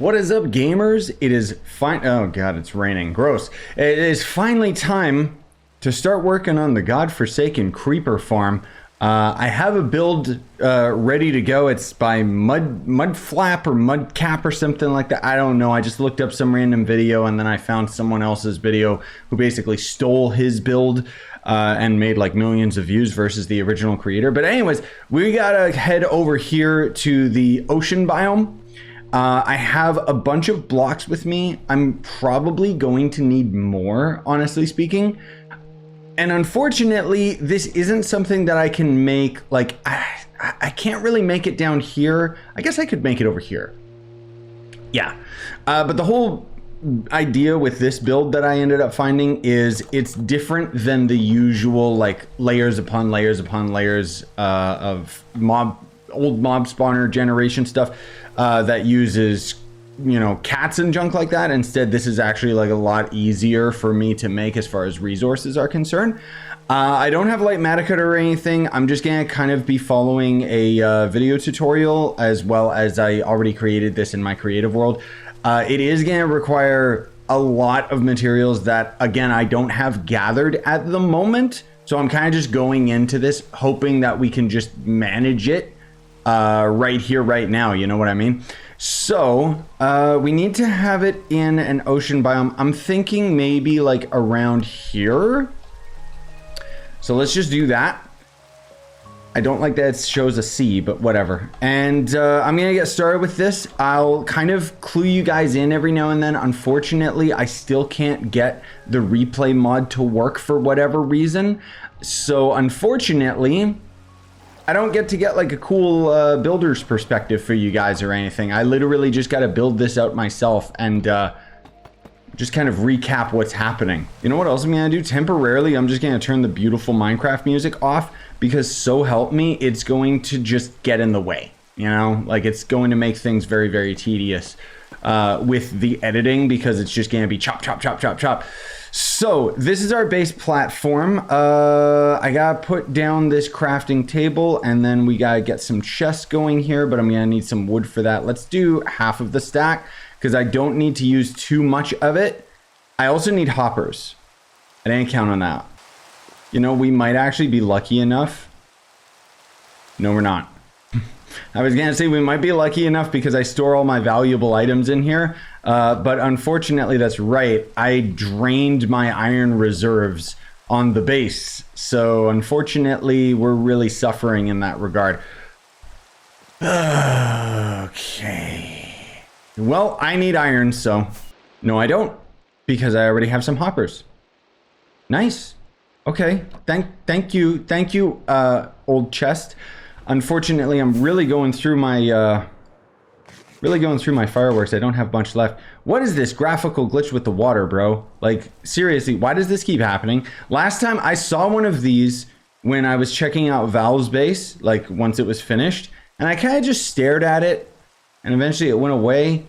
What is up, gamers? It is oh god, it's raining. Gross. It is finally time to start working on the godforsaken creeper farm. I have a build ready to go. It's by Mudflap or Mudcap or something like that. I don't know. I just looked up some random video and then I found someone else's video who basically stole his build and made like millions of views versus the original creator. But anyways, we gotta head over here to the ocean biome. I have a bunch of blocks with me. I'm probably going to need more, honestly speaking. And unfortunately, this isn't something that I can make, like, I can't really make it down here. I guess I could make it over here. Yeah. But the whole idea with this build that I ended up finding is it's different than the usual, like, layers upon layers upon layers of old mob spawner generation stuff that uses, you know, cats and junk like that. Instead, this is actually like a lot easier for me to make as far as resources are concerned. I don't have light mattica or anything. I'm just gonna kind of be following a video tutorial, as well as I already created this in my creative world. It is gonna require a lot of materials that, again, I don't have gathered at the moment. So I'm kind of just going into this hoping that we can just manage it right here, right now. You know what I mean? So we need to have it in an ocean biome. I'm thinking maybe like around here. So let's just do that. I don't like that it shows a sea, but whatever. And I'm gonna get started with this. I'll kind of clue you guys in every now and then. Unfortunately, I still can't get the replay mod to work for whatever reason. So unfortunately, I don't get to get like a cool builder's perspective for you guys or anything. I literally just got to build this out myself and just kind of recap what's happening. You know what else I'm going to do? Temporarily, I'm just going to turn the beautiful Minecraft music off, because so help me, it's going to just get in the way. You know, like it's going to make things very, very tedious with the editing, because it's just going to be chop, chop, chop, chop, chop. So this is our base platform. I gotta put down this crafting table, and then we gotta get some chests going here, but I'm gonna need some wood for that. Let's do half of the stack, because I don't need to use too much of it. I also need hoppers. I didn't count on that. You know, we might actually be lucky enough. No, we're not. I was gonna say we might be lucky enough because I store all my valuable items in here, but unfortunately that's right. I drained my iron reserves on the base, so unfortunately we're really suffering in that regard. Okay. Well, I need iron, so no, I don't, because I already have some hoppers. Nice. Okay. Thank you, old chest. Unfortunately, I'm really going through my fireworks. I don't have much left. What is this graphical glitch with the water, bro? Like, seriously, why does this keep happening? Last time I saw one of these when I was checking out Valve's base, like once it was finished, and I kind of just stared at it, and eventually it went away.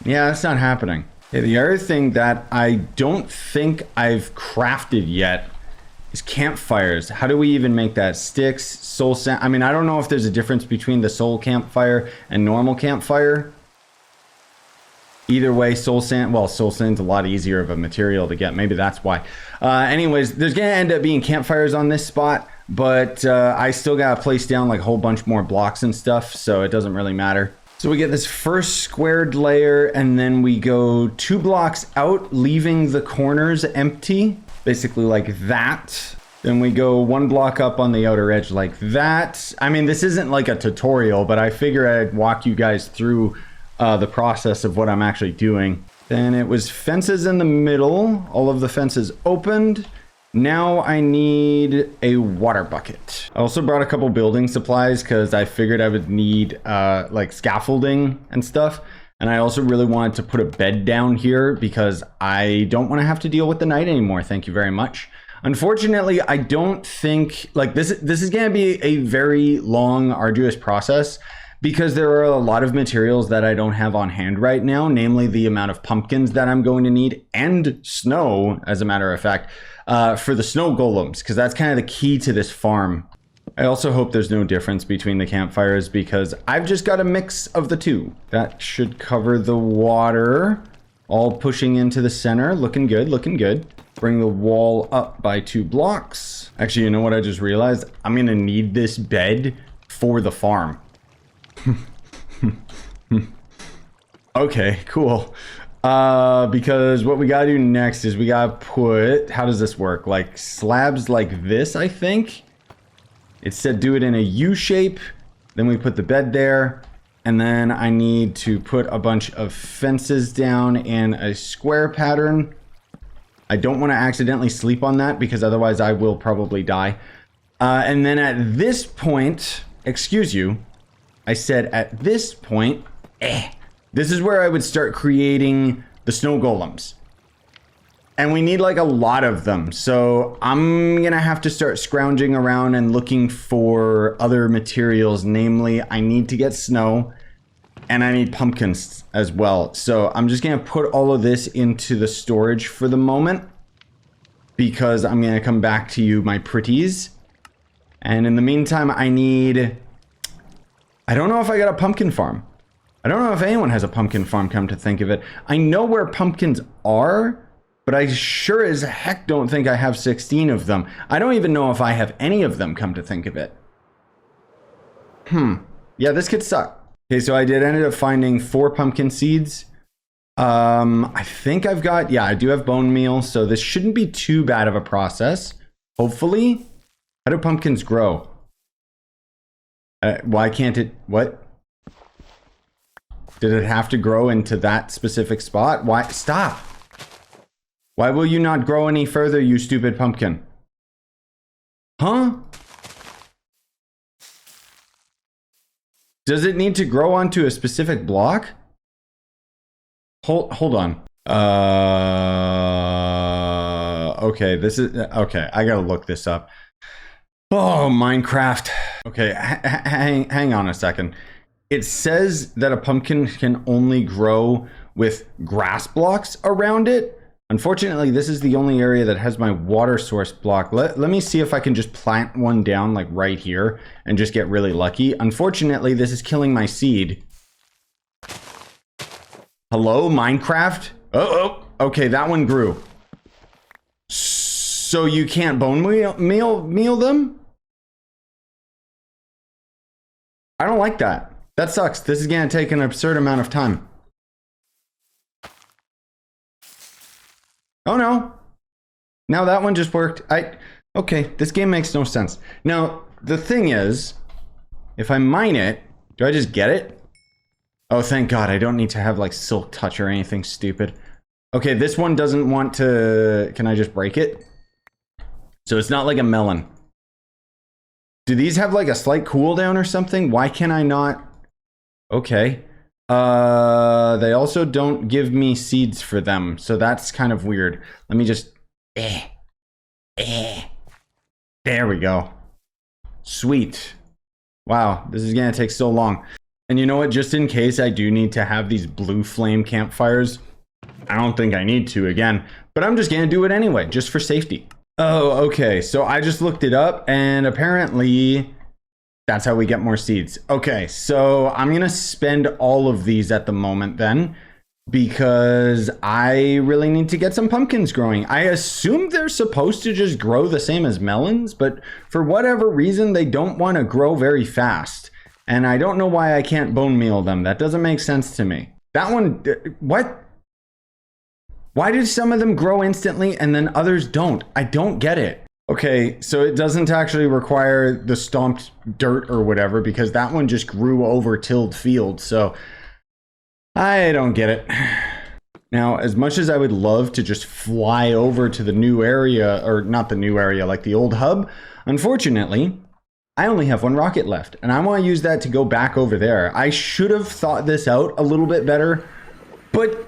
Yeah, that's not happening. Okay, the other thing that I don't think I've crafted yet is campfires. How do we even make that? Sticks, soul sand. I mean, I don't know if there's a difference between the soul campfire and normal campfire. Either way, soul sand, well, soul sand's a lot easier of a material to get. Maybe that's why. Anyways, there's gonna end up being campfires on this spot, but I still gotta place down like a whole bunch more blocks and stuff, so it doesn't really matter. So we get this first squared layer, and then we go 2 blocks out, leaving the corners empty. Basically like that. Then we go 1 block up on the outer edge like that. I mean, this isn't like a tutorial, but I figure I'd walk you guys through the process of what I'm actually doing. Then it was fences in the middle. All of the fences opened. Now I need a water bucket. I also brought a couple building supplies because I figured I would need like scaffolding and stuff. And I also really wanted to put a bed down here because I don't want to have to deal with the night anymore. Thank you very much. Unfortunately, I don't think like this is going to be a very long, arduous process, because there are a lot of materials that I don't have on hand right now, namely the amount of pumpkins that I'm going to need, and snow, as a matter of fact, for the snow golems, because that's kind of the key to this farm. I also hope there's no difference between the campfires because I've just got a mix of the two. That should cover the water. All pushing into the center. Looking good, looking good. Bring the wall up by 2 blocks. Actually, you know what I just realized? I'm gonna need this bed for the farm. Okay, cool. Because what we gotta do next is we gotta put, how does this work? Like slabs like this, I think. It said do it in a U shape. Then we put the bed there. And then I need to put a bunch of fences down in a square pattern. I don't want to accidentally sleep on that because otherwise I will probably die. And then at this point, excuse you, I said at this point, this is where I would start creating the snow golems. And we need like a lot of them. So I'm gonna have to start scrounging around and looking for other materials. Namely, I need to get snow and I need pumpkins as well. So I'm just gonna put all of this into the storage for the moment because I'm gonna come back to you, my pretties. And in the meantime, I don't know if I got a pumpkin farm. I don't know if anyone has a pumpkin farm, come to think of it. I know where pumpkins are, but I sure as heck don't think I have 16 of them. I don't even know if I have any of them, come to think of it. Yeah, this could suck. Okay, so I did end up finding 4 pumpkin seeds. I think I've got, yeah, I do have bone meal, so this shouldn't be too bad of a process. Hopefully. How do pumpkins grow? Why can't it, what? Did it have to grow into that specific spot? Why, stop. Why will you not grow any further, you stupid pumpkin? Huh? Does it need to grow onto a specific block? Hold on. Okay, this is, okay, I gotta look this up. Oh, Minecraft. Okay, hang on a second. It says that a pumpkin can only grow with grass blocks around it. Unfortunately, this is the only area that has my water source block. Let me see if I can just plant one down like right here and just get really lucky. Unfortunately, this is killing my seed. Hello, Minecraft? Oh, okay, that one grew. So you can't bone meal them? I don't like that. That sucks. This is gonna take an absurd amount of time. Oh no. Now that one just worked. Okay, this game makes no sense. Now, the thing is, if I mine it, do I just get it? Oh, thank God, I don't need to have like silk touch or anything stupid. Okay, this one doesn't want to, can I just break it? So it's not like a melon. Do these have like a slight cooldown or something? Why can I not? Okay. They also don't give me seeds for them, so that's kind of weird. Let me just, there we go. Sweet. Wow, this is gonna take so long. And you know what, just in case I do need to have these blue flame campfires, I don't think I need to again, but I'm just gonna do it anyway, just for safety. Oh, okay, so I just looked it up and apparently that's how we get more seeds. Okay, so I'm gonna spend all of these at the moment then, because I really need to get some pumpkins growing. I assume they're supposed to just grow the same as melons, but for whatever reason, they don't want to grow very fast. And I don't know why I can't bone meal them. That doesn't make sense to me. That one, what? Why do some of them grow instantly and then others don't? I don't get it. Okay, so it doesn't actually require the stomped dirt or whatever because that one just grew over tilled field. So I don't get it. Now, as much as I would love to just fly over to the new area, or not the new area, like the old hub, unfortunately, I only have 1 rocket left and I want to use that to go back over there. I should have thought this out a little bit better, but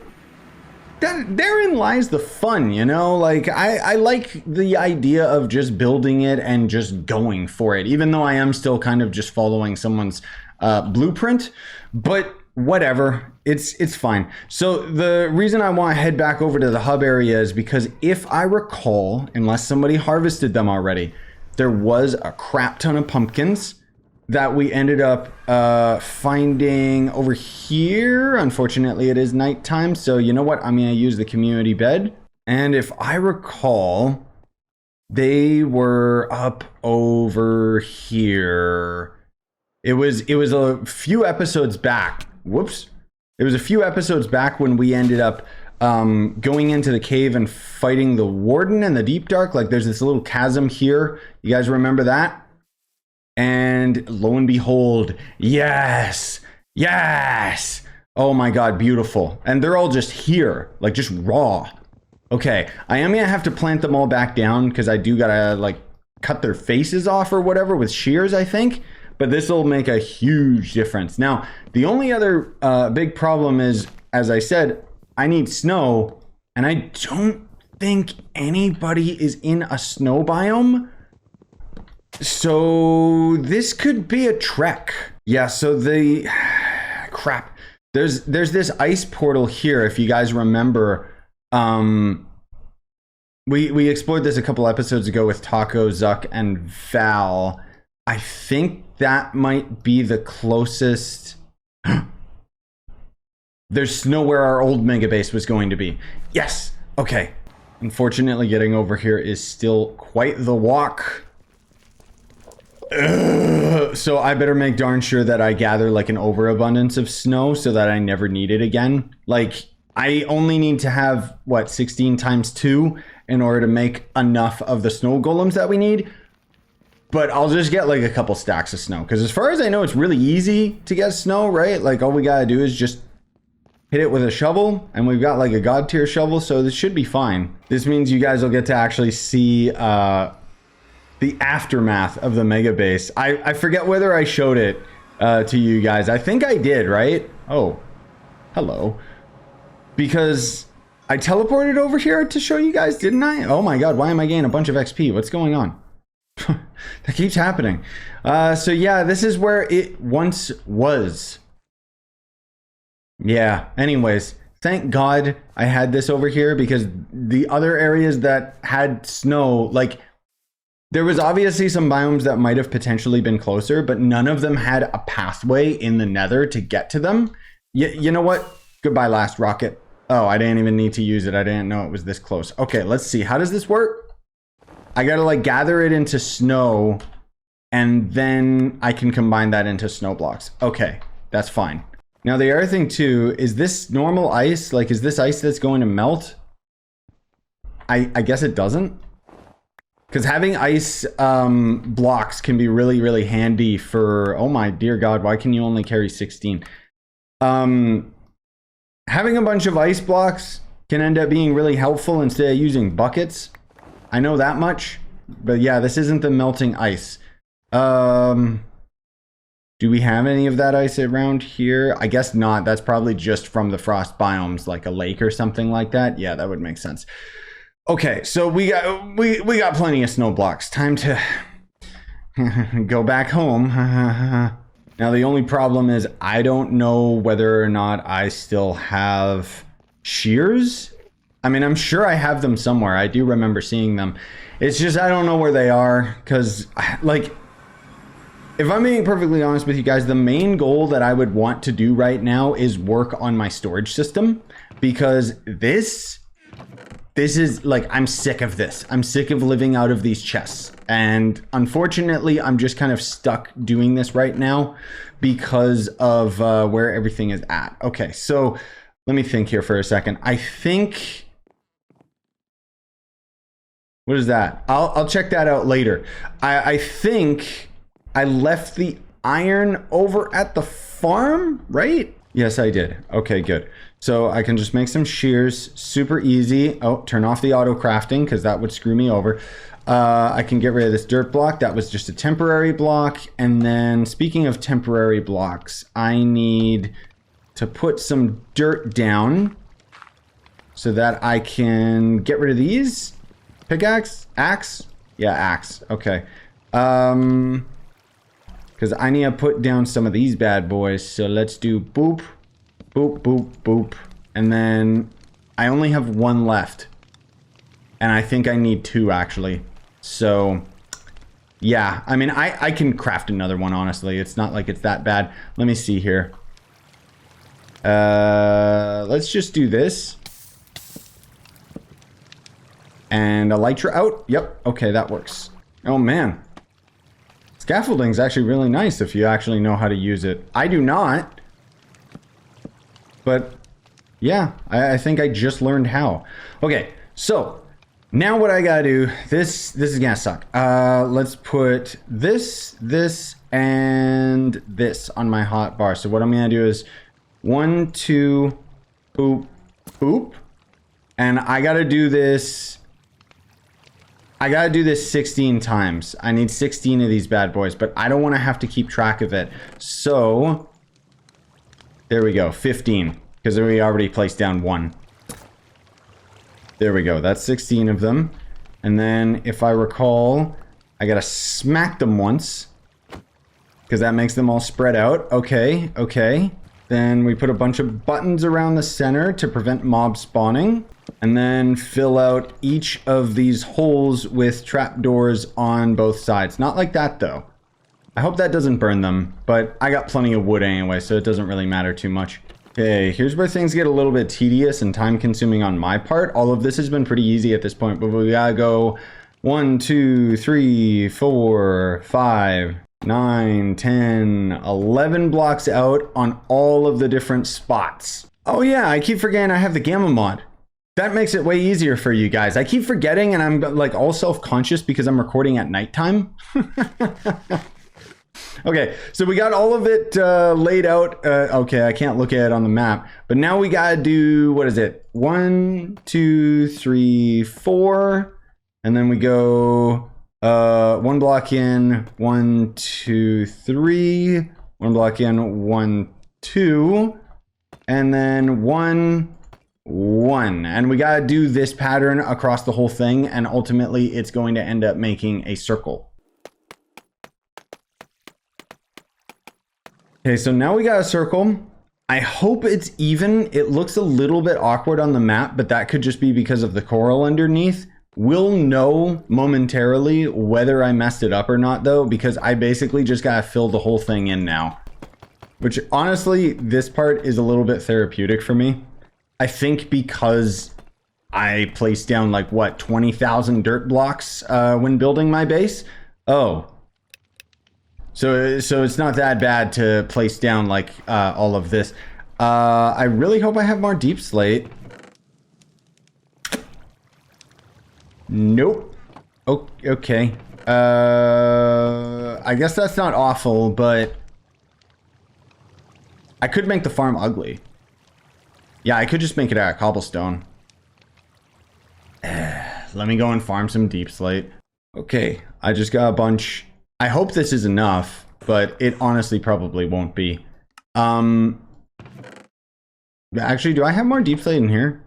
therein lies the fun, you know? Like, I like the idea of just building it and just going for it, even though I am still kind of just following someone's blueprint, but whatever, it's fine. So the reason I want to head back over to the hub area is because if I recall, unless somebody harvested them already, there was a crap ton of pumpkins that we ended up finding over here. Unfortunately, it is nighttime, so you know what? I'm going to use the community bed. And if I recall, they were up over here. It was a few episodes back. Whoops. It was a few episodes back when we ended up going into the cave and fighting the warden in the deep dark. Like there's this little chasm here. You guys remember that? And lo and behold, yes, yes. Oh my God, beautiful. And they're all just here, like just raw. Okay, I am gonna have to plant them all back down because I do gotta like cut their faces off or whatever with shears, I think. But this will make a huge difference. Now, the only other big problem is, as I said, I need snow, and I don't think anybody is in a snow biome. So this could be a trek. Yeah, so the crap. There's this ice portal here, if you guys remember. We explored this a couple episodes ago with Taco, Zuck, and Val. I think that might be the closest. There's snow where our old mega base was going to be. Yes. Okay. Unfortunately, getting over here is still quite the walk. So I better make darn sure that I gather like an overabundance of snow so that I never need it again. Like I only need to have what 16 times 2 in order to make enough of the snow golems that we need. But I'll just get like a couple stacks of snow because as far as I know, it's really easy to get snow, right? Like all we gotta do is just hit it with a shovel, and we've got like a god tier shovel, so this should be fine. This means you guys will get to actually see the aftermath of the mega base. I forget whether I showed it to you guys. I think I did, right? Oh, hello. Because I teleported over here to show you guys, didn't I? Oh my God, why am I getting a bunch of XP? What's going on? That keeps happening. So yeah, this is where it once was. Yeah, anyways, thank God I had this over here because the other areas that had snow, like there was obviously some biomes that might have potentially been closer, but none of them had a pathway in the nether to get to them. You know what? Goodbye, last rocket. Oh, I didn't even need to use it. I didn't know it was this close. Okay, let's see. How does this work? I gotta like gather it into snow and then I can combine that into snow blocks. Okay, that's fine. Now the other thing too, is this normal ice? Like, is this ice that's going to melt? I guess it doesn't. Because having ice blocks can be really, really handy for, oh my dear God, why can you only carry 16? Having a bunch of ice blocks can end up being really helpful instead of using buckets. I know that much, but yeah, this isn't the melting ice. Do we have any of that ice around here? I guess not. That's probably just from the frost biomes, like a lake or something like that. Yeah, that would make sense. Okay, so we got plenty of snow blocks. Time to go back home. Now the only problem is I don't know whether or not I still have shears. I mean, I'm sure I have them somewhere. I do remember seeing them. It's just I don't know where they are because, like, if I'm being perfectly honest with you guys, the main goal that I would want to do right now is work on my storage system because this is like, I'm sick of this. I'm sick of living out of these chests. And unfortunately, I'm just kind of stuck doing this right now because of where everything is at. Okay, so let me think here for a second. I think... What is that? I'll check that out later. I think I left the iron over at the farm, right? Yes, I did. Okay, good. So I can just make some shears, super easy. Oh, turn off the auto crafting because that would screw me over. I can get rid of this dirt block. That was just a temporary block. And then speaking of temporary blocks, I need to put some dirt down so that I can get rid of these. Pickaxe? Axe? Yeah, axe. Okay. Because I need to put down some of these bad boys. So let's do boop, boop, boop, boop. And then I only have one left. And I think I need two, actually. So Yeah, I mean, I can craft another one, honestly. It's not like it's that bad. Let me see here. Let's just do this. And elytra out. Yep, okay, that works. Oh, man. Scaffolding's actually really nice if you actually know how to use it. I do not. But, yeah, I think I just learned how. Okay, so... now what I gotta do, this is gonna suck. Let's put this, and this on my hot bar. So what I'm gonna do is 1, 2, boop, boop. And I gotta do this 16 times. I need 16 of these bad boys, but I don't wanna have to keep track of it. So, there we go, 15. Because we already placed down 1. There we go. That's 16 of them. And then, if I recall, I gotta smack them once. Because that makes them all spread out. Okay, okay. Then we put a bunch of buttons around the center to prevent mob spawning. And then fill out each of these holes with trapdoors on both sides. Not like that, though. I hope that doesn't burn them. But I got plenty of wood anyway, so it doesn't really matter too much. Okay, here's where things get a little bit tedious and time-consuming on my part. All of this has been pretty easy at this point, but we gotta go 1, 2, 3, 4, 5, 9, 10, 11 blocks out on all of the different spots. Oh yeah, I keep forgetting I have the gamma mod. That makes it way easier for you guys. I keep forgetting and I'm like all self-conscious because I'm recording at nighttime. Okay, so we got all of it laid out. Okay, I can't look at it on the map. But now we gotta do, what is it? 1, 2, 3, 4. And then we go 1 block in, 1, 2, 3. 1 block in, 1, 2. And then 1, 1. And we gotta do this pattern across the whole thing. And ultimately, it's going to end up making a circle. Okay, so now we got a circle. I hope it's even. It looks a little bit awkward on the map, but that could just be because of the coral underneath. We'll know momentarily whether I messed it up or not, though, because I basically just gotta fill the whole thing in now. Which, honestly, this part is a little bit therapeutic for me. I think because I placed down, like, what, 20,000 dirt blocks when building my base? Oh. So it's not that bad to place down like all of this. I really hope I have more deep slate. Nope. Okay. I guess that's not awful, but I could make the farm ugly. Yeah, I could just make it out of cobblestone. Let me go and farm some deep slate. Okay, I just got a bunch. I hope this is enough, but it honestly probably won't be. Actually, do I have more deep slate in here?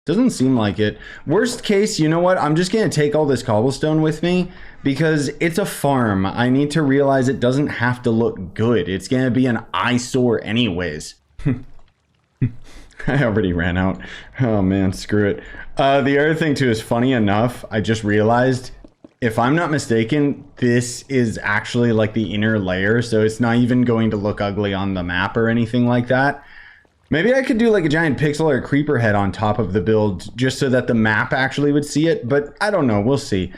Doesn't seem like it. Worst case, you know what? I'm just gonna take all this cobblestone with me because it's a farm. I need to realize it doesn't have to look good. It's gonna be an eyesore anyways. I already ran out. Oh man, screw it. The other thing too is, funny enough, I just realized, if I'm not mistaken, this is actually like the inner layer, so it's not even going to look ugly on the map or anything like that. Maybe I could do like a giant pixel or a creeper head on top of the build just so that the map actually would see it, but I don't know, we'll see.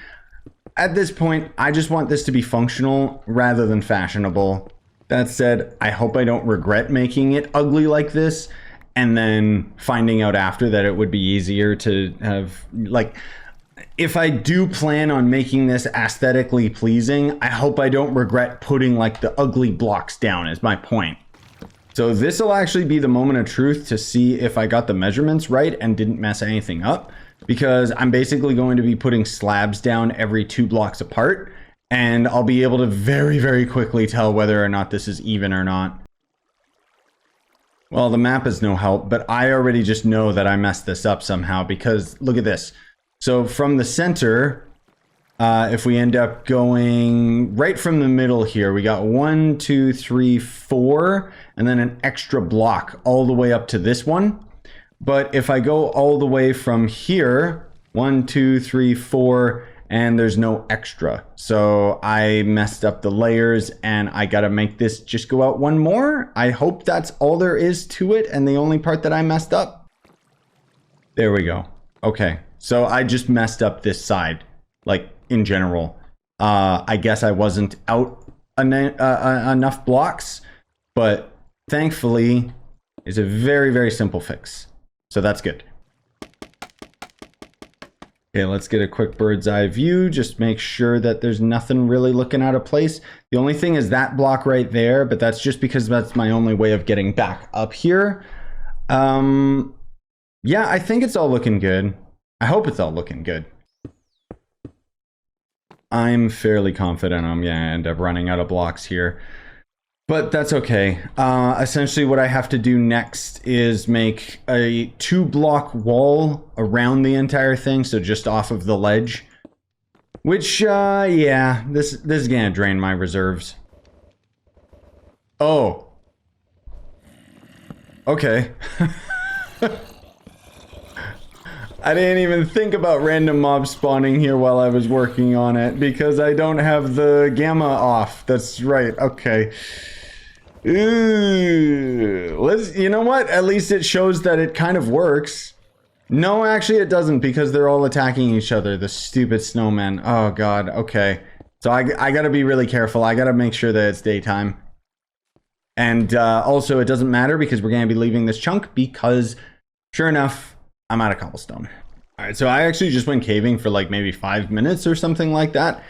At this point, I just want this to be functional rather than fashionable. That said, I hope I don't regret making it ugly like this and then finding out after that it would be easier to have, like... If I do plan on making this aesthetically pleasing, I hope I don't regret putting like the ugly blocks down, is my point. So this will actually be the moment of truth to see if I got the measurements right and didn't mess anything up, because I'm basically going to be putting slabs down every 2 blocks apart, and I'll be able to very, very quickly tell whether or not this is even or not. Well, the map is no help, but I already just know that I messed this up somehow, because look at this. So from the center, if we end up going right from the middle here, we got 1, 2, 3, 4, and then an extra block all the way up to this one. But if I go all the way from here, 1, 2, 3, 4, and there's no extra. So I messed up the layers and I gotta make this just go out one more. I hope that's all there is to it and the only part that I messed up. There we go. Okay, so I just messed up this side, like in general. I guess I wasn't out enough blocks, but thankfully it's a very, very simple fix. So that's good. Okay, let's get a quick bird's eye view. Just make sure that there's nothing really looking out of place. The only thing is that block right there, but that's just because that's my only way of getting back up here. Yeah, I think it's all looking good. I hope it's all looking good. I'm fairly confident I'm gonna end up running out of blocks here. But that's okay. Essentially what I have to do next is make a 2-block wall around the entire thing, so just off of the ledge. Which, yeah, this is gonna drain my reserves. Oh. Okay. I didn't even think about random mobs spawning here while I was working on it, because I don't have the gamma off. That's right, okay. Ooh, you know what? At least it shows that it kind of works. No, actually it doesn't, because they're all attacking each other, the stupid snowmen. Oh god, okay. So I gotta be really careful. I gotta make sure that it's daytime. And also it doesn't matter because we're gonna be leaving this chunk because, sure enough, I'm out of cobblestone. All right, so I actually just went caving for like maybe 5 minutes or something like that.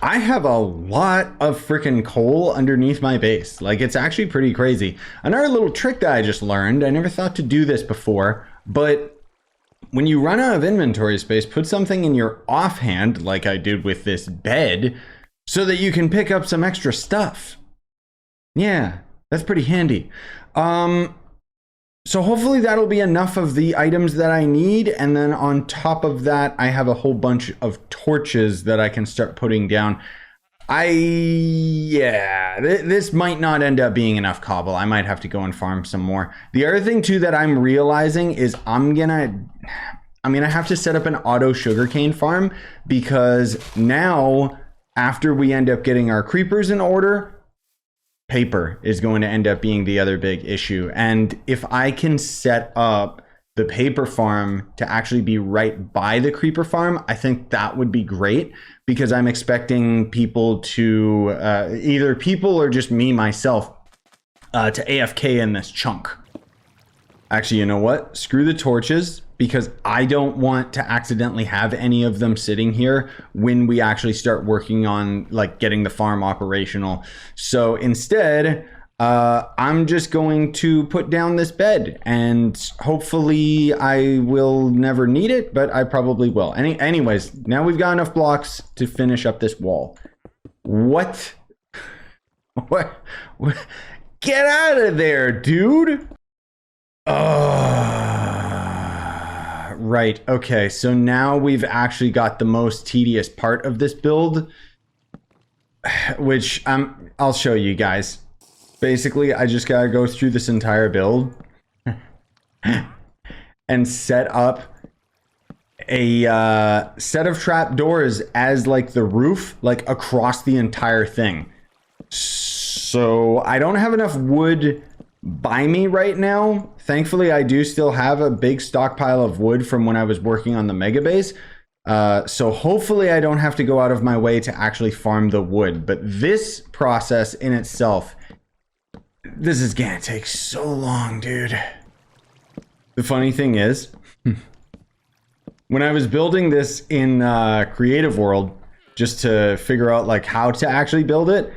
I have a lot of freaking coal underneath my base. Like, it's actually pretty crazy. Another little trick that I just learned, I never thought to do this before, but when you run out of inventory space, put something in your offhand, like I did with this bed, so that you can pick up some extra stuff. Yeah, that's pretty handy. So hopefully that'll be enough of the items that I need, and then on top of that I have a whole bunch of torches that I can start putting down. Yeah, this might not end up being enough cobble. I might have to go and farm some more. The other thing too that I'm realizing is I'm gonna have to set up an auto sugarcane farm, because now after we end up getting our creepers in order, paper is going to end up being the other big issue. And if I can set up the paper farm to actually be right by the creeper farm, I think that would be great, because I'm expecting people to, either people or just me myself, to AFK in this chunk. Actually, you know what? Screw the torches, because I don't want to accidentally have any of them sitting here when we actually start working on like getting the farm operational. So instead, I'm just going to put down this bed, and hopefully I will never need it, but I probably will. Anyways, now we've got enough blocks to finish up this wall. What? What? Get out of there, dude! Right, okay, so now we've actually got the most tedious part of this build, which I'll show you guys. Basically, I just gotta go through this entire build and set up a set of trap doors as like the roof, like across the entire thing. So I don't have enough wood by me right now. Thankfully, I do still have a big stockpile of wood from when I was working on the mega base. So hopefully I don't have to go out of my way to actually farm the wood. But this process in itself, this is gonna take so long, dude. The funny thing is, when I was building this in Creative World, just to figure out like how to actually build it,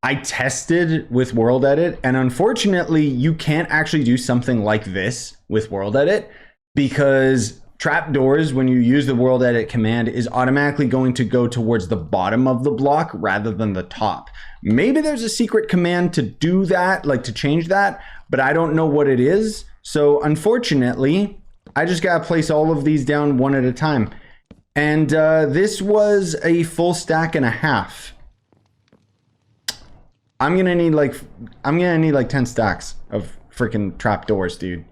I tested with World Edit, and unfortunately you can't actually do something like this with World Edit, because trapdoors, when you use the World Edit command, is automatically going to go towards the bottom of the block rather than the top. Maybe there's a secret command to do that, like to change that, but I don't know what it is. So unfortunately, I just gotta place all of these down one at a time. And this was a full stack and a half. I'm gonna need like 10 stacks of freaking trapdoors, dude.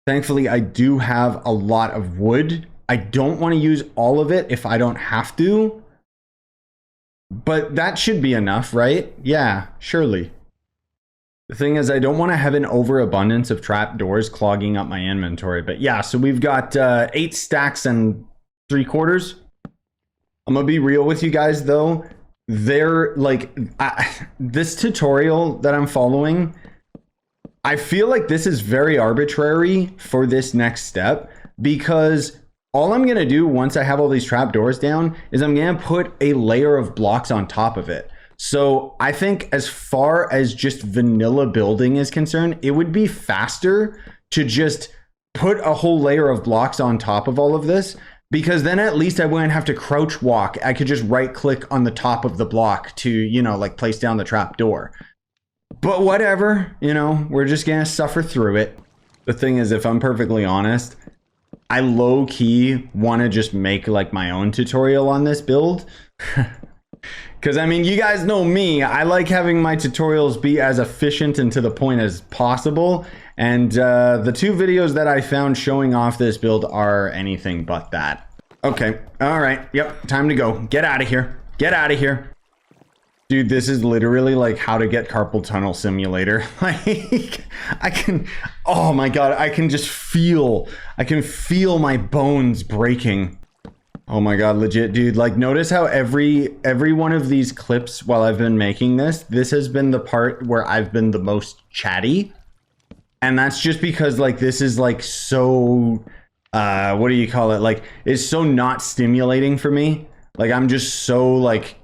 Thankfully, I do have a lot of wood I don't want to use all of it if I don't have to. But that should be enough, right? Yeah, surely. The thing is, I don't want to have an overabundance of trapdoors clogging up my inventory. But yeah, so we've got 8 stacks and 3/4. I'm gonna be real with you guys though. They're like, this tutorial that I'm following, I feel like this is very arbitrary for this next step, because all I'm gonna do once I have all these trapdoors down is I'm gonna put a layer of blocks on top of it. So I think as far as just vanilla building is concerned, it would be faster to just put a whole layer of blocks on top of all of this, because then at least I wouldn't have to crouch walk. I could just right click on the top of the block to, you know, like place down the trap door. But whatever, you know, we're just gonna suffer through it. The thing is, if I'm perfectly honest, I low-key want to just make like my own tutorial on this build. Because I mean, you guys know me, I like having my tutorials be as efficient and to the point as possible. And the 2 videos that I found showing off this build are anything but that. Okay, all right, yep, time to go. Get out of here, get out of here. Dude, this is literally like how to get carpal tunnel simulator. Like, I can, oh my God, I can feel my bones breaking. Oh my God, legit, dude. Like, notice how every one of these clips while I've been making this has been the part where I've been the most chatty. And that's just because like, this is like so, what do you call it? Like, it's so not stimulating for me. Like, I'm just so like,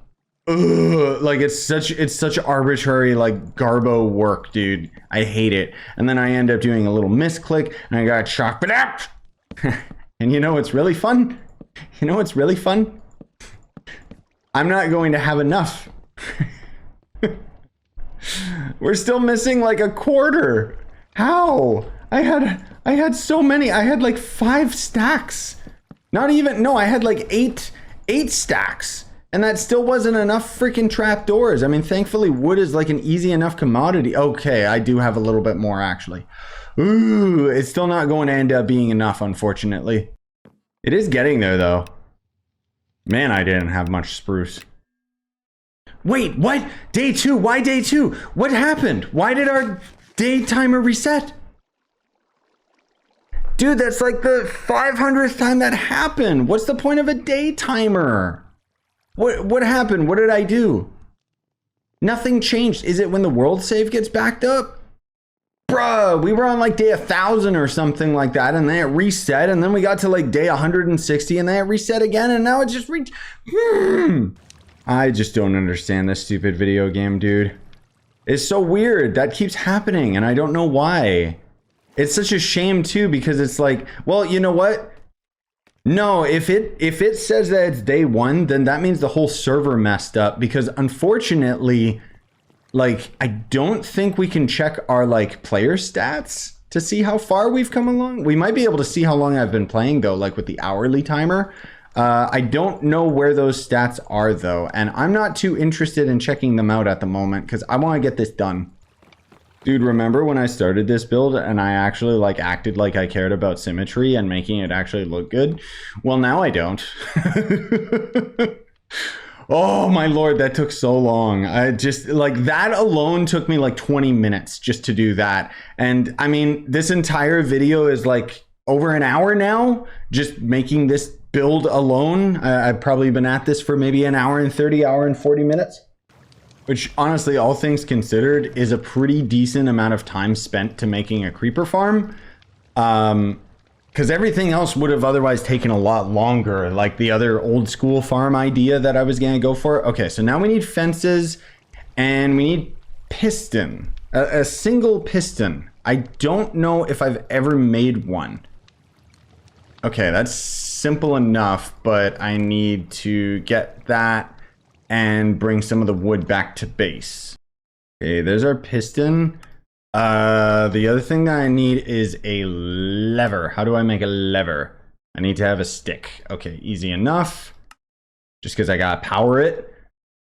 ugh, like it's such arbitrary like garbo work, dude. I hate it. And then I end up doing a little misclick and I got chalk it up. And you know what's really fun? You know what's really fun? I'm not going to have enough. We're still missing like a quarter. How? I had so many. I had like 5 stacks. Not even, no, I had like 8 stacks. And that still wasn't enough freaking trapdoors. I mean, thankfully, wood is like an easy enough commodity. Okay, I do have a little bit more, actually. Ooh, it's still not going to end up being enough, unfortunately. It is getting there, though. Man, I didn't have much spruce. Wait, what? Day 2? Why day 2? What happened? Why did our day timer reset? Dude, that's like the 500th time that happened. What's the point of a day timer? What happened? What did I do? Nothing changed. Is it when the world save gets backed up? Bruh, we were on like day 1000 or something like that, and then it reset, and then we got to like day 160, and then it reset again, and now it just I just don't understand this stupid video game, dude. It's so weird. That keeps happening, and I don't know why. It's such a shame too, because it's like, well, you know what? No, if it says that it's day 1, then that means the whole server messed up, because unfortunately, like, I don't think we can check our like player stats to see how far we've come along. We might be able to see how long I've been playing though, like with the hourly timer. I don't know where those stats are though, and I'm not too interested in checking them out at the moment because I want to get this done. Dude, remember when I started this build and I actually like acted like I cared about symmetry and making it actually look good? Well, now I don't. Oh my Lord, that took so long. I just like that alone took me like 20 minutes just to do that. And I mean, this entire video is like over an hour now, just making this build alone. I've probably been at this for maybe an hour and 30, hour and 40 minutes. Which, honestly, all things considered, is a pretty decent amount of time spent to making a creeper farm. Because everything else would have otherwise taken a lot longer, like the other old school farm idea that I was going to go for. Okay, so now we need fences, and we need piston. A single piston. I don't know if I've ever made one. Okay, that's simple enough, but I need to get that and bring some of the wood back to base. Okay, there's our piston. The other thing that I need is a lever. How do I make a lever? I need to have a stick. Okay, easy enough. Just because I gotta power it.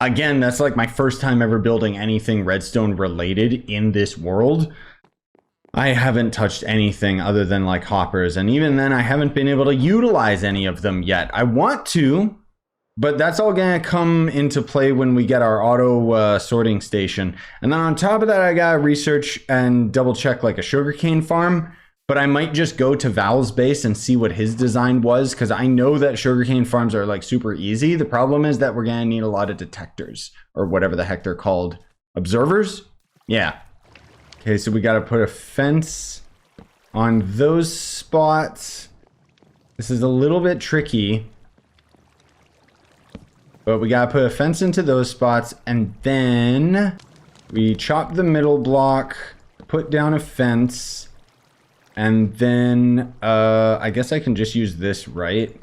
Again, that's like my first time ever building anything redstone related in this world. I haven't touched anything other than like hoppers, and even then I haven't been able to utilize any of them yet. I want to, but that's all gonna come into play when we get our auto sorting station. And then on top of that, I gotta research and double check like a sugarcane farm, but I might just go to Val's base and see what his design was, because I know that sugarcane farms are like super easy. The problem is that we're gonna need a lot of detectors, or whatever the heck they're called. Observers? Yeah. Okay, so we gotta put a fence on those spots. This is a little bit tricky, but we gotta put a fence into those spots, and then we chop the middle block, put down a fence, and then I guess I can just use this, right?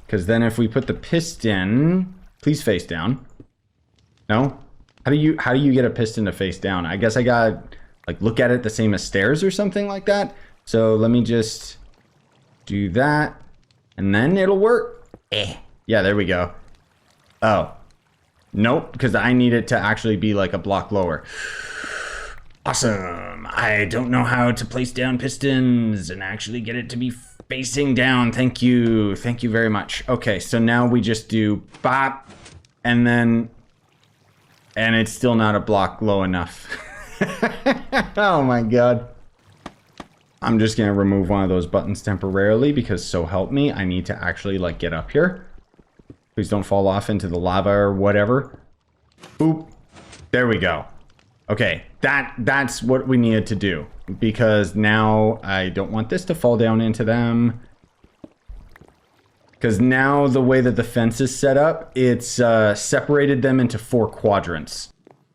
Because then if we put the piston, please face down. No? How do you get a piston to face down? I guess I gotta like look at it the same as stairs or something like that. So let me just do that, and then it'll work. Yeah, there we go. Oh, nope, because I need it to actually be like a block lower. Awesome. I don't know how to place down pistons and actually get it to be facing down. Thank you. Thank you very much. Okay, so now we just do bop, and then, and it's still not a block low enough. Oh my God. I'm just gonna remove one of those buttons temporarily because so help me, I need to actually like get up here. Please don't fall off into the lava or whatever. Boop. There we go. Okay, that's what we needed to do, because now I don't want this to fall down into them. Because now the way that the fence is set up, it's separated them into 4 quadrants.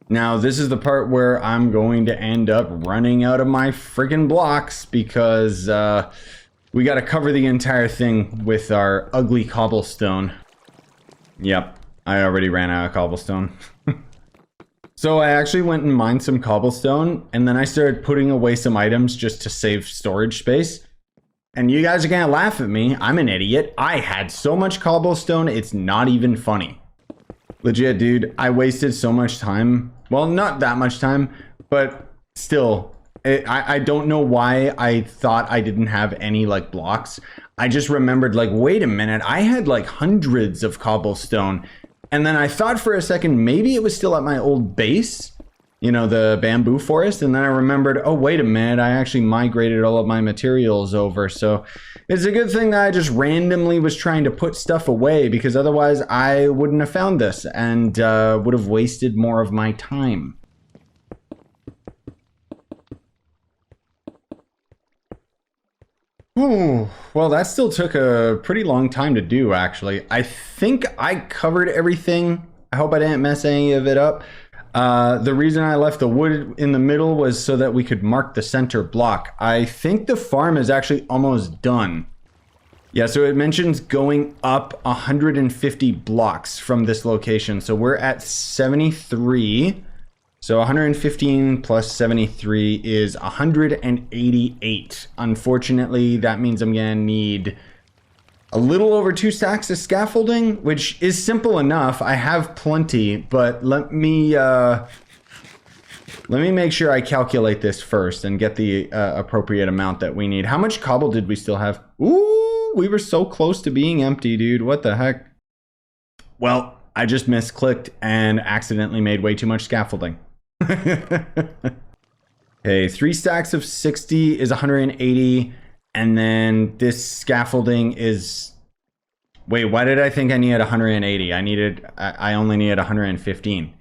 Now this is the part where I'm going to end up running out of my friggin' blocks, because we got to cover the entire thing with our ugly cobblestone. Yep, I already ran out of cobblestone. So I actually went and mined some cobblestone, and then I started putting away some items just to save storage space. And you guys are gonna laugh at me. I'm an idiot. I had so much cobblestone, it's not even funny. Legit, dude, I wasted so much time. Well, not that much time, but still, I don't know why I thought I didn't have any like blocks. I just remembered like, wait a minute, I had like hundreds of cobblestone. And then I thought for a second, maybe it was still at my old base, you know, the bamboo forest. And then I remembered, oh, wait a minute, I actually migrated all of my materials over. So it's a good thing that I just randomly was trying to put stuff away, because otherwise I wouldn't have found this and would have wasted more of my time. Oh, well, that still took a pretty long time to do, actually. I think I covered everything. I hope I didn't mess any of it up. The reason I left the wood in the middle was so that we could mark the center block. I think the farm is actually almost done. Yeah, so it mentions going up 150 blocks from this location. So we're at 73. So 115 plus 73 is 188. Unfortunately, that means I'm gonna need a little over 2 stacks of scaffolding, which is simple enough. I have plenty, but let me make sure I calculate this first and get the appropriate amount that we need. How much cobble did we still have? Ooh, we were so close to being empty, dude. What the heck? Well, I just misclicked and accidentally made way too much scaffolding. Okay, 3 stacks of 60 is 180, and then this scaffolding is... Wait, why did I think I needed 180? I only needed 115.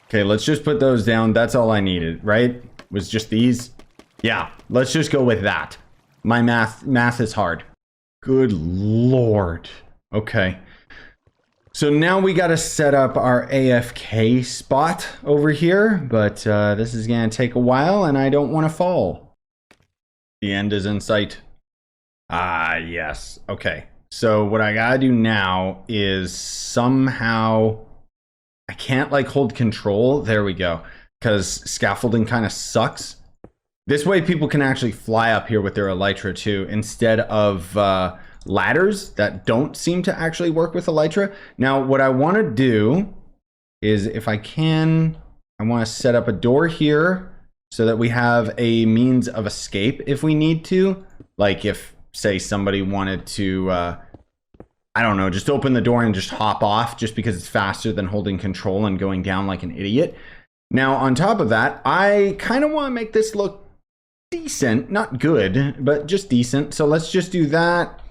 Okay, let's just put those down. That's all I needed, right? Was just these? Yeah, let's just go with that. My math is hard. Good Lord. Okay. So now we got to set up our AFK spot over here, but this is going to take a while and I don't want to fall. The end is in sight. Ah, yes. Okay. So what I got to do now is somehow... I can't like hold control. There we go. Because scaffolding kind of sucks. This way people can actually fly up here with their elytra too, instead of... ladders that don't seem to actually work with elytra. Now, what I want to do is, if I can, I want to set up a door here so that we have a means of escape if we need to. Like if, say, somebody wanted to, I don't know, just open the door and just hop off just because it's faster than holding control and going down like an idiot. Now, on top of that, I kind of want to make this look decent, not good, but just decent. So let's just do that.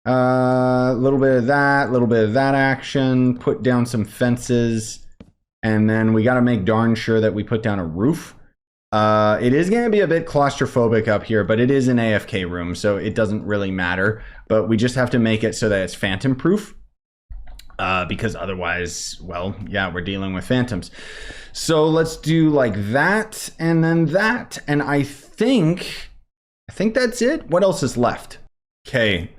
A little bit of that action, put down some fences, and then we got to make darn sure that we put down a roof. It is going to be a bit claustrophobic up here, but it is an AFK room, so it doesn't really matter. But we just have to make it so that it's phantom proof. Because otherwise, well, yeah, we're dealing with phantoms. So let's do like that and then that. And I think that's it. What else is left? Okay,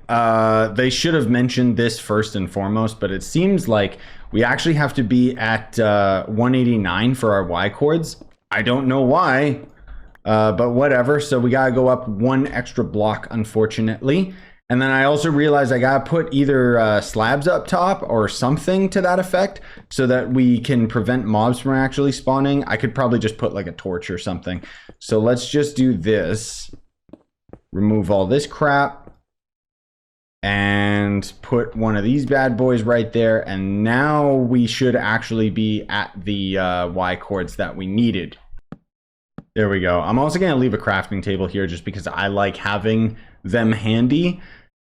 they should have mentioned this first and foremost, but it seems like we actually have to be at 189 for our Y chords. I don't know why, but whatever. So we gotta go up one extra block, unfortunately. And then I also realized I gotta put either slabs up top or something to that effect so that we can prevent mobs from actually spawning. I could probably just put like a torch or something. So let's just do this. Remove all this crap. And put one of these bad boys right there. And now we should actually be at the Y chords that we needed. There we go. I'm also gonna leave a crafting table here just because I like having them handy.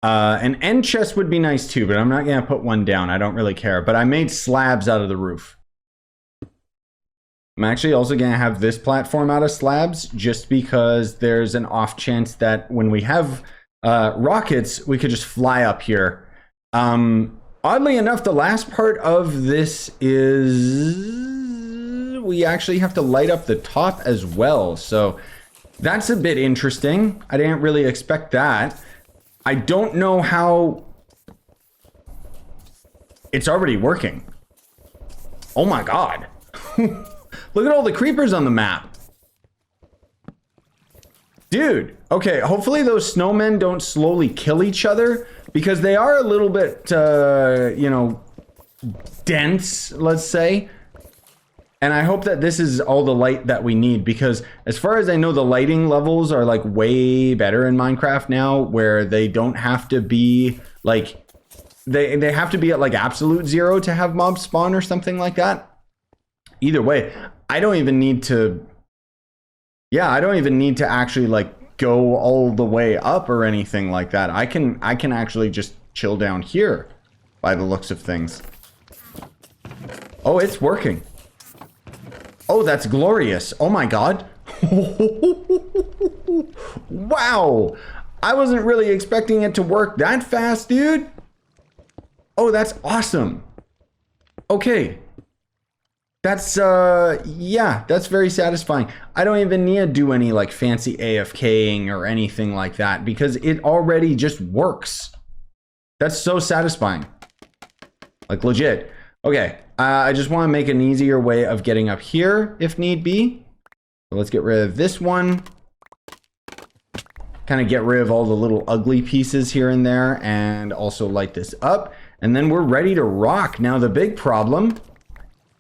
An end chest would be nice too, but I'm not gonna put one down. I don't really care, but I made slabs out of the roof. I'm actually also gonna have this platform out of slabs just because there's an off chance that when we have rockets, we could just fly up here. Oddly enough, the last part of this is we actually have to light up the top as well. So that's a bit interesting. I didn't really expect that. I don't know how it's already working. Oh my God. Look at all the creepers on the map. Dude, okay, hopefully those snowmen don't slowly kill each other because they are a little bit, you know, dense, let's say. And I hope that this is all the light that we need because as far as I know, the lighting levels are like way better in Minecraft now where they don't have to be like, they have to be at like absolute 0 to have mobs spawn or something like that. Either way, I don't even need to, yeah, I don't even need to actually like go all the way up or anything like that. I can actually just chill down here by the looks of things. Oh, it's working. Oh, that's glorious. Oh my God. Wow. I wasn't really expecting it to work that fast, dude. Oh, that's awesome. Okay. That's, yeah, that's very satisfying. I don't even need to do any like fancy AFKing or anything like that because it already just works. That's so satisfying. Like legit. Okay, I just want to make an easier way of getting up here if need be. So let's get rid of this one. Kind of get rid of all the little ugly pieces here and there and also light this up. And then we're ready to rock. Now the big problem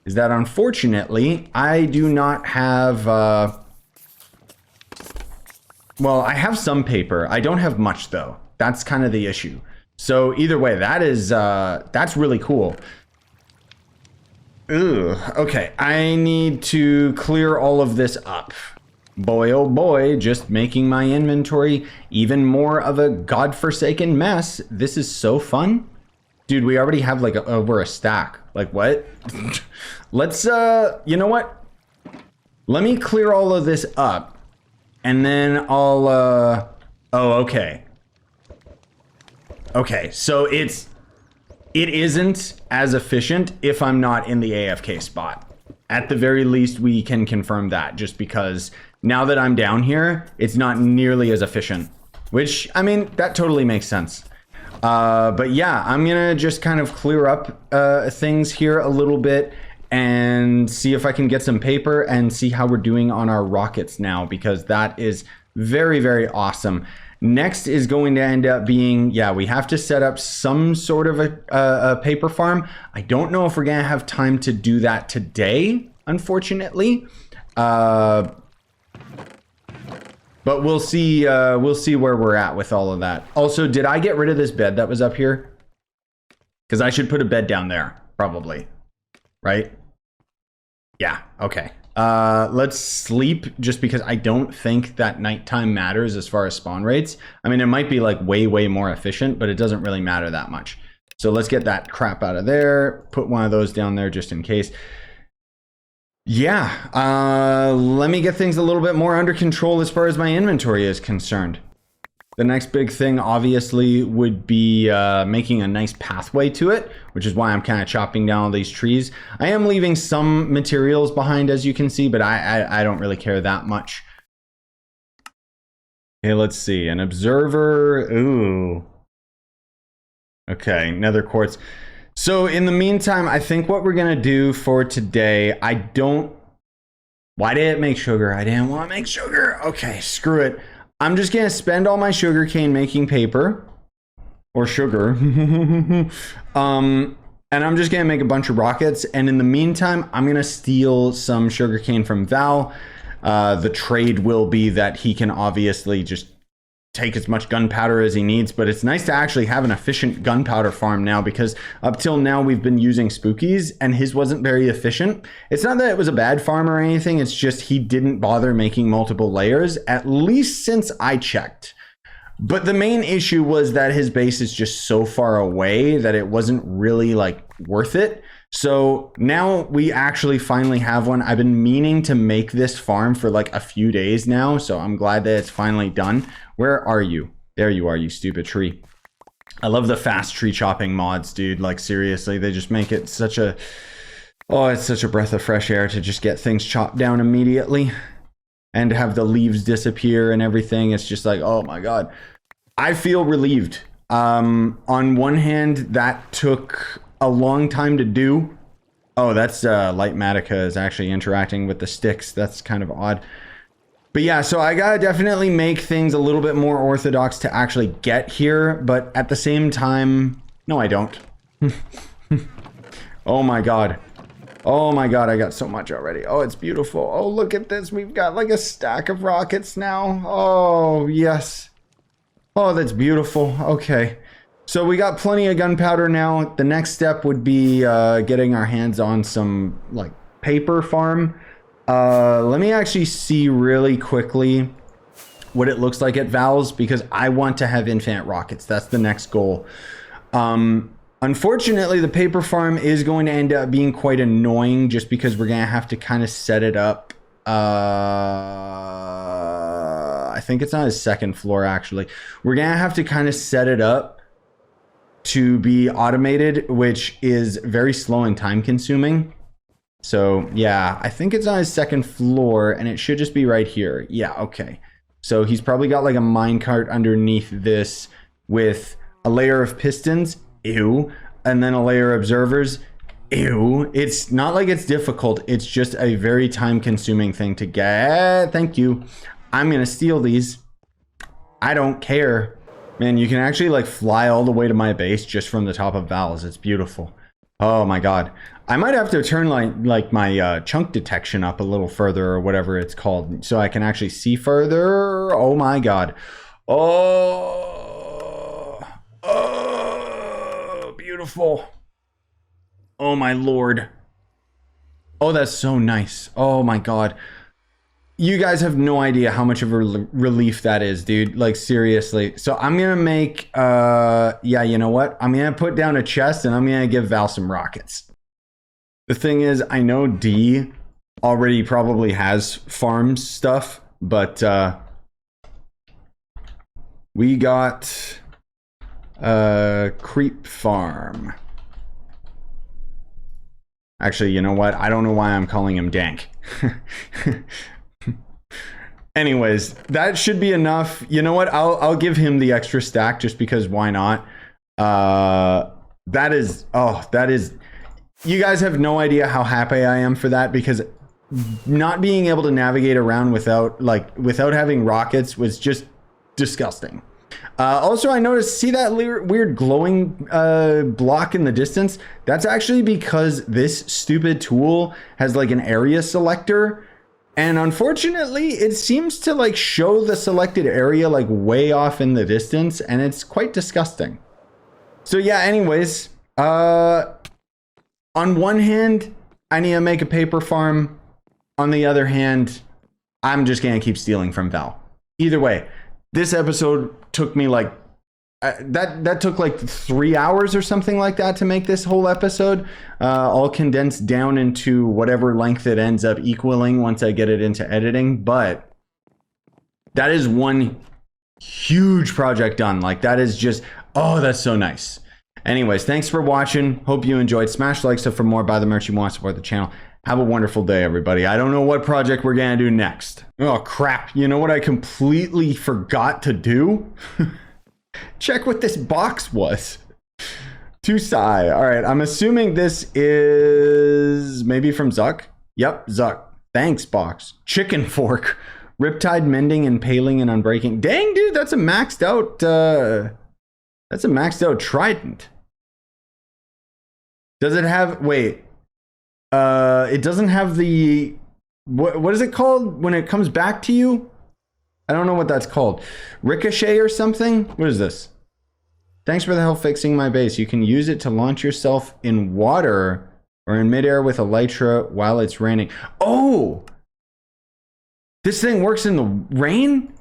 is that unfortunately I do not have, well, I have some paper. I don't have much though. That's kind of the issue. So either way, that is, that's really cool. Ugh, okay, I need to clear all of this up. Boy, oh boy, just making my inventory even more of a godforsaken mess. This is so fun. Dude, we already have like over a stack. Like what? Let's, you know what? Let me clear all of this up and then I'll, oh, okay. Okay, so it isn't as efficient if I'm not in the AFK spot. At the very least, we can confirm that just because now that I'm down here, it's not nearly as efficient, which, I mean, that totally makes sense. But yeah, I'm gonna just kind of clear up things here a little bit and see if I can get some paper and see how we're doing on our rockets now, because that is very, very awesome. Next is going to end up being, yeah, we have to set up some sort of a paper farm. I don't know if we're gonna have time to do that today, unfortunately. But we'll see where we're at with all of that. Also, did I get rid of this bed that was up here? Because I should put a bed down there, probably. Right? Yeah, okay. Let's sleep, just because I don't think that nighttime matters as far as spawn rates. I mean, it might be like way more efficient, but it doesn't really matter that much. So let's get that crap out of there. Put one of those down there just in case. Yeah, let me get things a little bit more under control as far as my inventory is concerned. The next big thing, obviously, would be making a nice pathway to it, which is why I'm kind of chopping down all these trees. I am leaving some materials behind, as you can see, but I don't really care that much. Okay, let's see. An observer. Ooh. Okay, nether quartz. So in the meantime, I think what we're going to do for today, why did it make sugar? I didn't want to make sugar. Okay, screw it. I'm just going to spend all my sugarcane making paper or sugar. And I'm just going to make a bunch of rockets. And in the meantime, I'm going to steal some sugarcane from Val. The trade will be that he can obviously just take as much gunpowder as he needs, but it's nice to actually have an efficient gunpowder farm now, because up till now we've been using spookies and his wasn't very efficient. It's not that it was a bad farm or anything, it's just he didn't bother making multiple layers, at least since I checked. But the main issue was that his base is just so far away that it wasn't really like worth it. So now we actually finally have one. I've been meaning to make this farm for like a few days now, so I'm glad that it's finally done. Where are you? There you are, you stupid tree. I love the fast tree chopping mods, dude. Like seriously, they just make it such a... Oh, it's such a breath of fresh air to just get things chopped down immediately. And have the leaves disappear and everything. It's just like, oh my god. I feel relieved. On one hand, that took a long time to do. Oh, that's Lightmatica is actually interacting with the sticks. That's kind of odd. But yeah, so I gotta definitely make things a little bit more orthodox to actually get here. But at the same time, no, I don't. Oh my god. Oh my god, I got so much already. Oh, it's beautiful. Oh, look at this. We've got like a stack of rockets now. Oh, yes. Oh, that's beautiful. Okay. So we got plenty of gunpowder now. The next step would be getting our hands on some like paper farm. Let me actually see really quickly what it looks like at Val's, because I want to have infinite rockets. That's the next goal. Unfortunately, the paper farm is going to end up being quite annoying, just because we're going to have to kind of set it up. I think it's on his second floor, actually. We're going to have to kind of set it up to be automated, which is very slow and time consuming. So yeah, I think it's on his second floor and it should just be right here. Yeah, okay. So he's probably got like a minecart underneath this with a layer of pistons. Ew. And then a layer of observers. Ew. It's not like it's difficult. It's just a very time consuming thing to get. Thank you. I'm going to steal these. I don't care. Man, you can actually like fly all the way to my base just from the top of Val's. It's beautiful. Oh my god. I might have to turn like my chunk detection up a little further, or whatever it's called, so I can actually see further. Oh my god. Oh, beautiful. Oh my lord. Oh, that's so nice. Oh my god. You guys have no idea how much of a relief that is, dude. Like, seriously. So I'm gonna make, yeah, you know what? I'm gonna put down a chest and I'm gonna give Val some rockets. The thing is, I know D already probably has farm stuff, but we got a creep farm. Actually, you know what? I don't know why I'm calling him Dank. Anyways, that should be enough. You know what? I'll give him the extra stack just because why not? That is, you guys have no idea how happy I am for that, because not being able to navigate around without having rockets was just disgusting. Also, I noticed, see that weird glowing block in the distance? That's actually because this stupid tool has like an area selector. And unfortunately, it seems to like show the selected area like way off in the distance, and it's quite disgusting. So yeah, anyways, on one hand, I need to make a paper farm. On the other hand, I'm just gonna keep stealing from Val. Either way, this episode took me like that took like 3 hours or something like that to make this whole episode, all condensed down into whatever length it ends up equaling once I get it into editing. But that is one huge project done. Like that is just, oh, that's so nice. Anyways, thanks for watching. Hope you enjoyed. Smash like stuff for more. Buy the merch you want. Support the channel. Have a wonderful day, everybody. I don't know what project we're gonna do next. Oh crap, you know what I completely forgot to do? Check what this box was. To Sai. All right, I'm assuming this is maybe from Zuck. Yep, Zuck. Thanks, box. Chicken fork. Riptide mending and paling and unbreaking. Dang, dude, that's a maxed out trident. Does it have, wait. It doesn't have the, what is it called when it comes back to you? I don't know what that's called. Ricochet or something? What is this? Thanks for the help fixing my base. You can use it to launch yourself in water or in midair with elytra while it's raining. Oh! This thing works in the rain?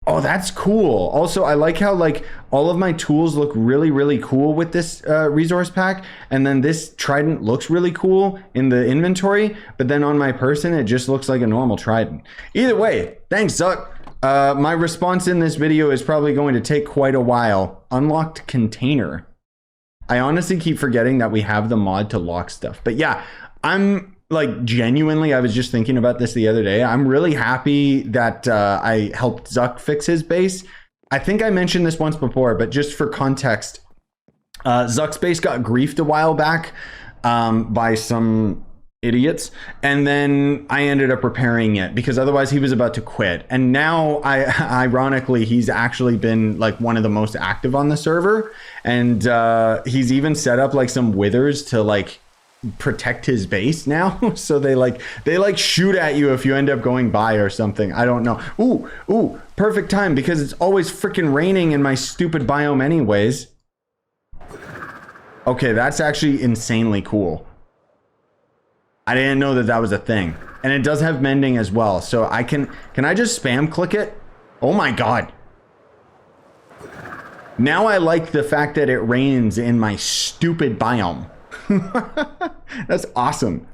Oh, that's cool. Also, I like how like all of my tools look really, really cool with this resource pack. And then this trident looks really cool in the inventory. But then on my person, it just looks like a normal trident. Either way, thanks, Zuck. My response in this video is probably going to take quite a while. Unlocked container. I honestly keep forgetting that we have the mod to lock stuff. But yeah, I'm like genuinely, I was just thinking about this the other day. I'm really happy that I helped Zuck fix his base. I think I mentioned this once before, but just for context, Zuck's base got griefed a while back by some idiots, and then I ended up repairing it because otherwise he was about to quit. And now ironically, he's actually been like one of the most active on the server, and he's even set up like some withers to like protect his base now. So they like shoot at you if you end up going by or something. I don't know. Ooh, perfect time because it's always freaking raining in my stupid biome anyways. Okay, that's actually insanely cool. I didn't know that that was a thing. And it does have mending as well. So I can I just spam click it? Oh my god. Now I like the fact that it rains in my stupid biome. That's awesome.